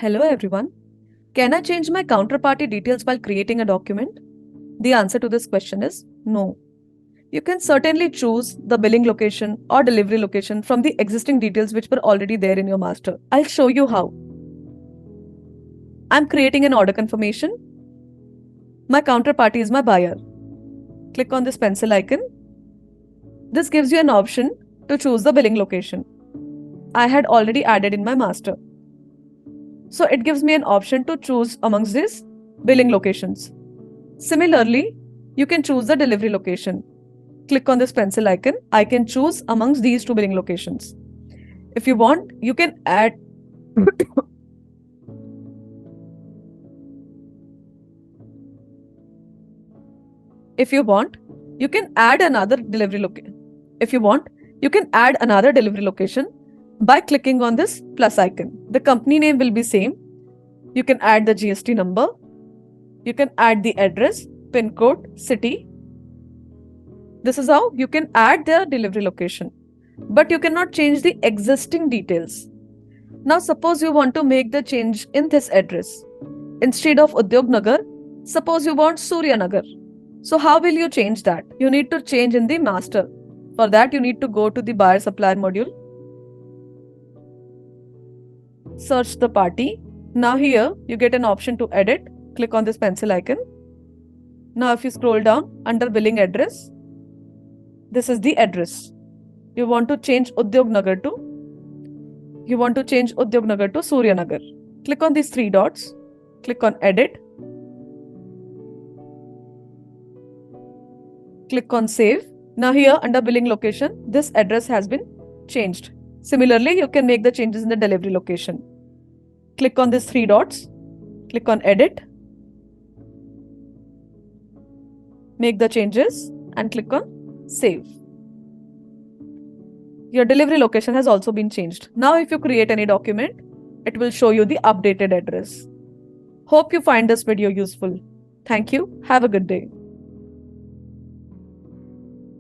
Hello everyone. Can I change my counterparty details while creating a document? The answer to this question is no. You can certainly choose the billing location or delivery location from the existing details which were already there in your master. I'll show you how. I'm creating an order confirmation. My counterparty is my buyer. Click on this pencil icon. This gives you an option to choose the billing location. I had already added in my master. So it gives me an option to choose amongst these billing locations. Similarly, you can choose the delivery location. Click on this pencil icon. I can choose amongst these two billing locations. If you want, you can add If you want, you can add another delivery location. If you want, you can add another delivery location by clicking on this plus icon. The company name will be same. You can add the GST number. You can add the address, PIN code, city. This is how you can add their delivery location. But you cannot change the existing details. Now suppose you want to make the change in this address. Instead of Udyog Nagar, suppose you want Surya Nagar. So how will you change that? You need to change in the master. For that you need to go to the buyer supplier module. Search the party. Now here you get an option to edit. Click on this pencil icon. Now if you scroll down under billing address, this is the address. You want to change Udyog Nagar to Surya Nagar. Click on these three dots. Click on edit. Click on save. Now here under billing location, this address has been changed. Similarly, you can make the changes in the delivery location. Click on these three dots. Click on edit. Make the changes and click on save. Your delivery location has also been changed. Now if you create any document, it will show you the updated address. Hope you find this video useful. Thank you. Have a good day.